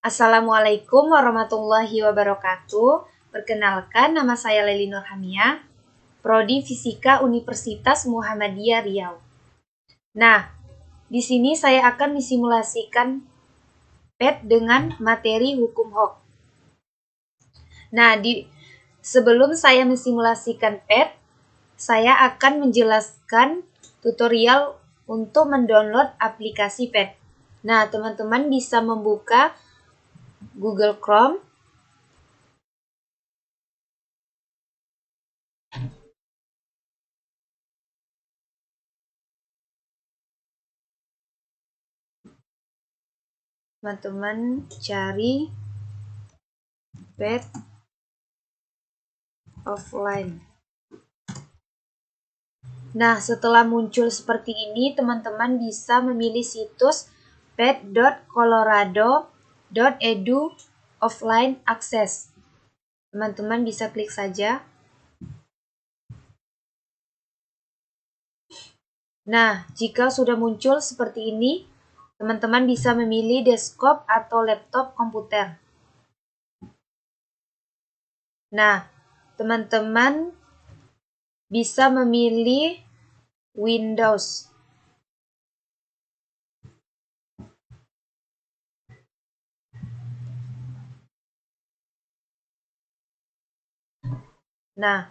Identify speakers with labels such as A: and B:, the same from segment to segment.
A: Assalamualaikum warahmatullahi wabarakatuh. Perkenalkan, nama saya Leli Nurhamia, Prodi Fisika Universitas Muhammadiyah Riau. Nah, di sini saya akan mensimulasikan PET dengan materi hukum Hooke. Nah, sebelum saya mensimulasikan PET, saya akan menjelaskan tutorial untuk mendownload aplikasi PET. Nah, teman-teman bisa membuka Google Chrome. Teman-teman cari PET offline. Nah, setelah muncul seperti ini, teman-teman bisa memilih situs pet.colorado.edu offline access. Teman-teman bisa klik saja. Nah, jika sudah muncul seperti ini, teman-teman bisa memilih desktop atau laptop komputer. Nah, teman-teman bisa memilih Windows. Nah,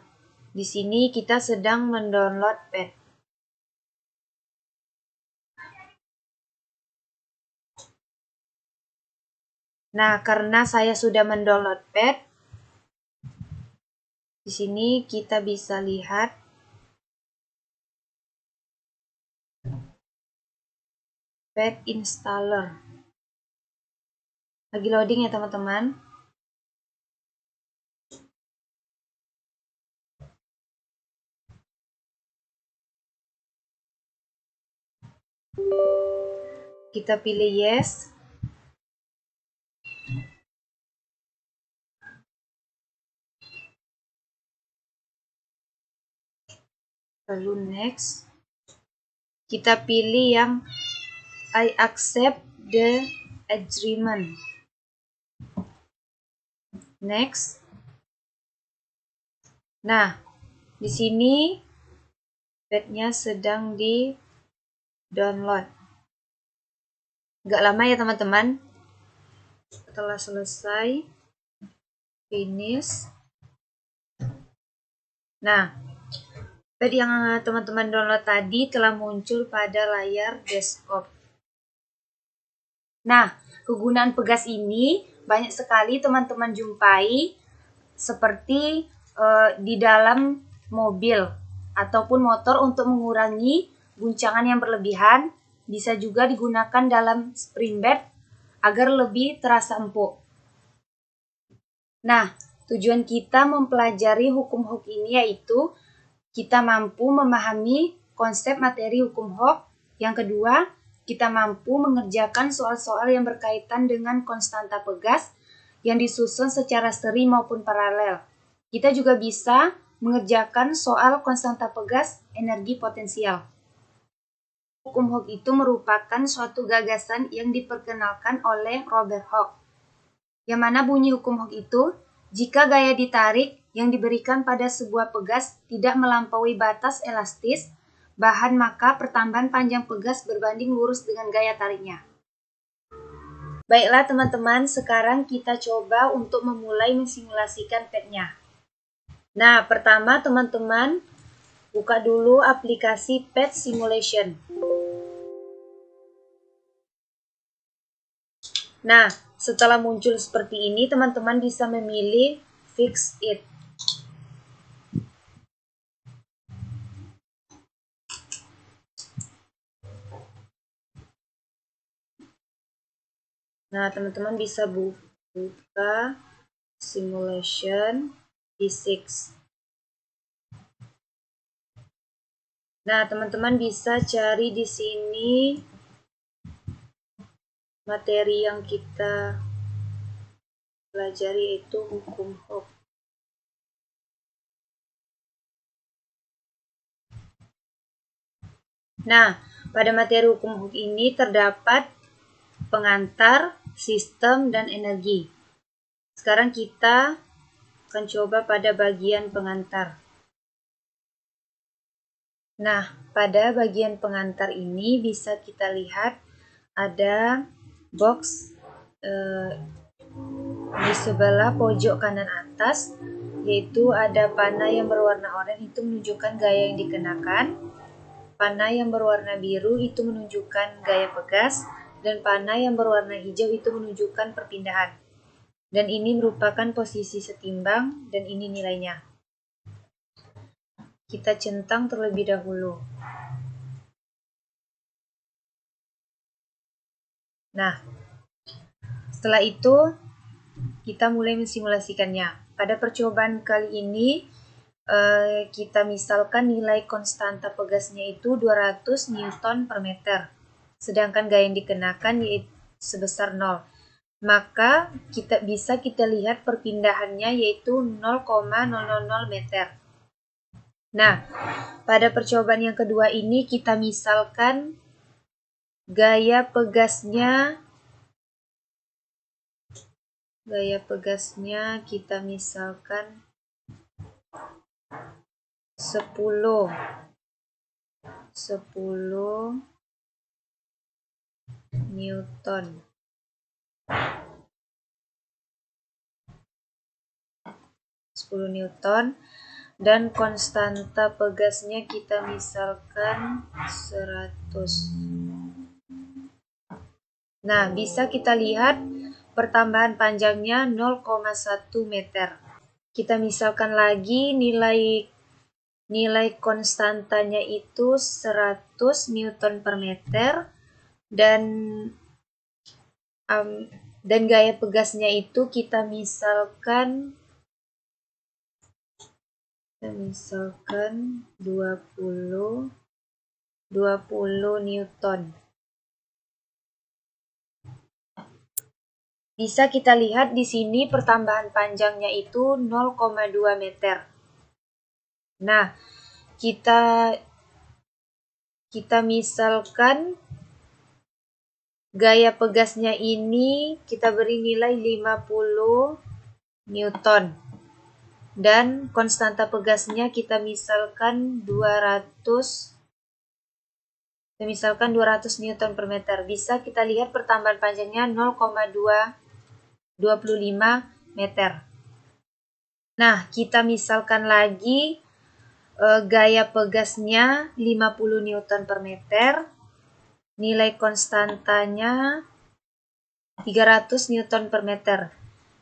A: di sini kita sedang mendownload PET. Nah, karena saya sudah mendownload PET, di sini kita bisa lihat PET installer. Lagi loading ya, teman-teman. Kita pilih yes. Lalu next. Kita pilih yang I accept the agreement. Next. Nah, di sini PET-nya sedang di-download. Gak lama ya, teman-teman. Setelah selesai, finish. Nah, PET yang teman-teman download tadi telah muncul pada layar desktop. Nah, kegunaan pegas ini banyak sekali teman-teman jumpai seperti di dalam mobil ataupun motor untuk mengurangi guncangan yang berlebihan. Bisa juga digunakan dalam spring bed agar lebih terasa empuk. Nah, tujuan kita mempelajari hukum Hooke ini yaitu kita mampu memahami konsep materi hukum Hooke. Yang kedua, kita mampu mengerjakan soal-soal yang berkaitan dengan konstanta pegas yang disusun secara seri maupun paralel. Kita juga bisa mengerjakan soal konstanta pegas energi potensial. Hukum Hooke itu merupakan suatu gagasan yang diperkenalkan oleh Robert Hooke. Yang mana bunyi hukum Hooke itu, jika gaya ditarik yang diberikan pada sebuah pegas tidak melampaui batas elastis bahan, maka pertambahan panjang pegas berbanding lurus dengan gaya tariknya. Baiklah teman-teman, sekarang kita coba untuk memulai mensimulasikan PET-nya. Nah, pertama teman-teman buka dulu aplikasi PET Simulation. Nah, setelah muncul seperti ini, teman-teman bisa memilih Fix It. Nah, teman-teman bisa buka Simulation D6. Nah, teman-teman bisa cari di sini materi yang kita pelajari yaitu hukum Hooke. Nah, pada materi hukum Hooke ini terdapat pengantar, sistem, dan energi. Sekarang kita akan coba pada bagian pengantar. Nah, pada bagian pengantar ini bisa kita lihat ada box di sebelah pojok kanan atas, yaitu ada panah yang berwarna oranye itu menunjukkan gaya yang dikenakan, panah yang berwarna biru itu menunjukkan gaya pegas, dan panah yang berwarna hijau itu menunjukkan perpindahan. Dan ini merupakan posisi setimbang dan ini nilainya. Kita centang terlebih dahulu. Nah, setelah itu kita mulai mensimulasikannya. Pada percobaan kali ini kita misalkan nilai konstanta pegasnya itu 200 Newton per meter. Sedangkan gaya yang dikenakan yaitu sebesar 0. Maka kita lihat perpindahannya yaitu 0,000 meter. Nah, pada percobaan yang kedua ini kita misalkan gaya pegasnya kita misalkan 10 Newton. 10 Newton. Dan konstanta pegasnya kita misalkan 100. Nah, bisa kita lihat pertambahan panjangnya 0,1 meter. Kita misalkan lagi nilai konstantanya itu 100 Newton per meter dan gaya pegasnya itu kita misalkan 20 Newton. Bisa kita lihat di sini pertambahan panjangnya itu 0,2 meter. Nah, kita misalkan gaya pegasnya ini kita beri nilai 50 Newton. Dan konstanta pegasnya kita misalkan 200 Newton per meter. Bisa kita lihat pertambahan panjangnya 0,25 meter. Nah, kita misalkan lagi gaya pegasnya 50 Newton per meter. Nilai konstantanya 300 Newton per meter.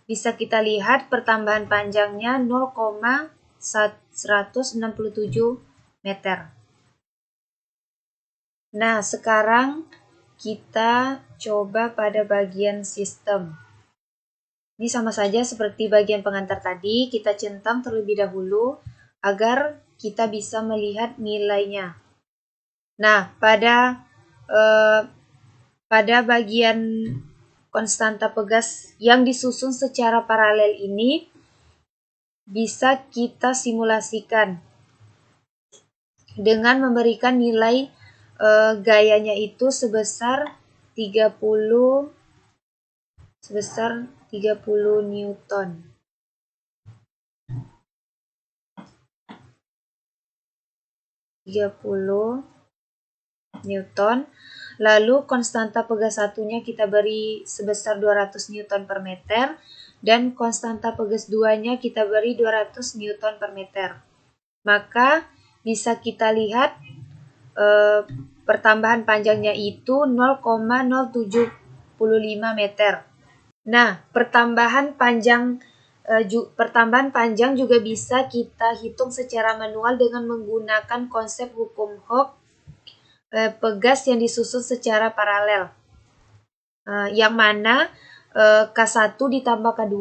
A: Bisa kita lihat pertambahan panjangnya 0,167 meter. Nah, sekarang kita coba pada bagian sistem. Ini sama saja seperti bagian pengantar tadi, kita centang terlebih dahulu agar kita bisa melihat nilainya. Nah, pada bagian konstanta pegas yang disusun secara paralel ini bisa kita simulasikan dengan memberikan nilai gayanya itu sebesar 30 Newton. Lalu konstanta pegas satunya kita beri sebesar 200 Newton per meter dan konstanta pegas duanya kita beri 200 Newton per meter. Maka bisa kita lihat pertambahan panjangnya itu 0,075 meter. Nah, pertambahan panjang juga bisa kita hitung secara manual dengan menggunakan konsep hukum Hooke, pegas yang disusun secara paralel, yang mana K1 ditambah K2.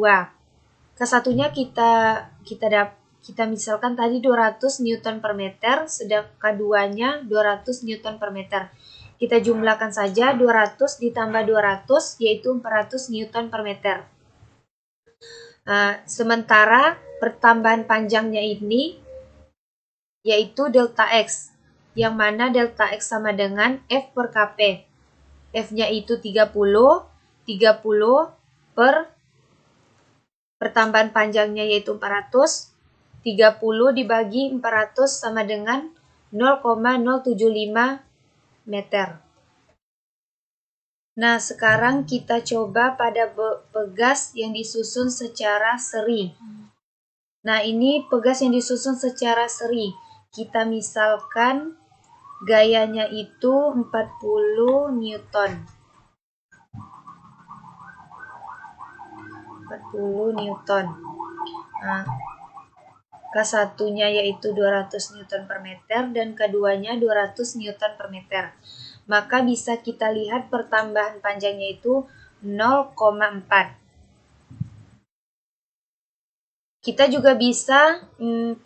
A: K1-nya kita misalkan tadi 200 Newton per meter, sedang K2-nya 200 Newton per meter. Kita jumlahkan saja 200 ditambah 200 yaitu 400 Newton per meter. Sementara pertambahan panjangnya ini yaitu delta X, yang mana delta X sama dengan F per Kp. F-nya itu 30, 30 per pertambahan panjangnya yaitu 400. 30 dibagi 400 sama dengan 0,075 meter. Nah, sekarang kita coba pada pegas yang disusun secara seri. Nah, ini pegas yang disusun secara seri. Kita misalkan gayanya itu 40 Newton. 40 Newton. Nah, K1-nya yaitu 200 Newton per meter dan keduanya 200 Newton per meter. Maka bisa kita lihat pertambahan panjangnya itu 0,4. Kita juga bisa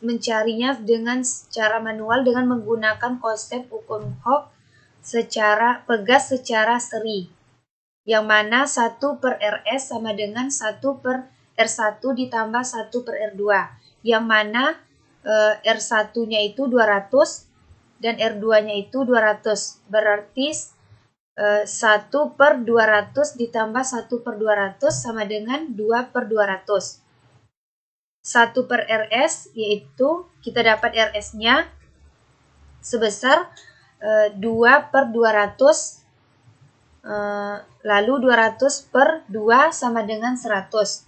A: mencarinya dengan secara manual dengan menggunakan konsep hukum Hooke secara pegas secara seri. Yang mana 1 per Rs sama dengan 1 per R1 ditambah 1 per R2. Yang mana R1-nya itu 200 dan R2-nya itu 200. Berarti 1 per 200 ditambah 1 per 200 sama dengan 2 per 200. 1 per Rs yaitu kita dapat Rs-nya sebesar 2 per 200, lalu 200 per 2 sama dengan 100.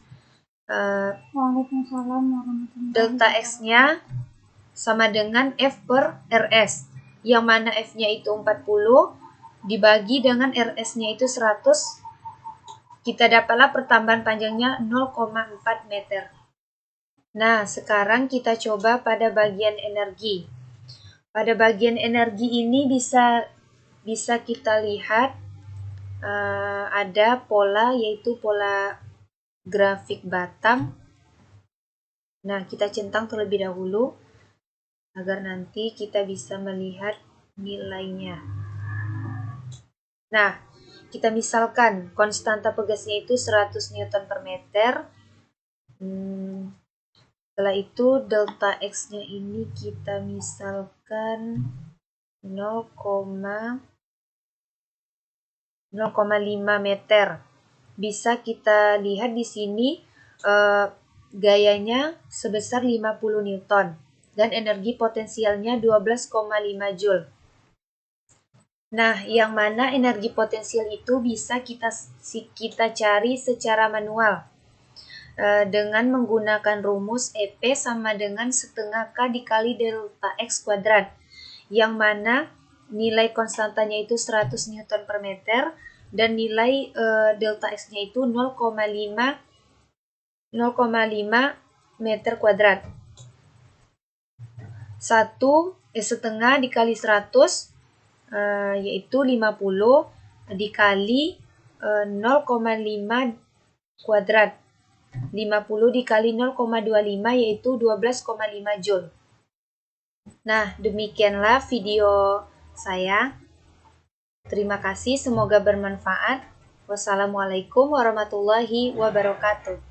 B: Waalaikumsalam warahmatullahi
A: Delta X-nya sama dengan F per Rs, yang mana F-nya itu 40 dibagi dengan Rs-nya itu 100, kita dapatlah pertambahan panjangnya 0,4 meter. Nah, sekarang kita coba pada bagian energi. Pada bagian energi ini bisa kita lihat ada pola, yaitu pola grafik batang. Nah, kita centang terlebih dahulu agar nanti kita bisa melihat nilainya. Nah, kita misalkan konstanta pegasnya itu 100 Newton per meter. Setelah itu delta X-nya ini kita misalkan 0,5 meter. Bisa kita lihat di sini gayanya sebesar 50 Newton dan energi potensialnya 12,5 Joule. Nah, yang mana energi potensial itu bisa kita cari secara manual dengan menggunakan rumus EP sama dengan setengah K dikali delta X kuadrat, yang mana nilai konstantanya itu 100 Newton per meter dan nilai delta X-nya itu 0,5 meter kuadrat. Setengah dikali 100 yaitu 50 dikali 0,5 kuadrat. 50 dikali 0,25 yaitu 12,5 Joule. Nah, demikianlah video saya. Terima kasih, semoga bermanfaat. Wassalamualaikum warahmatullahi wabarakatuh.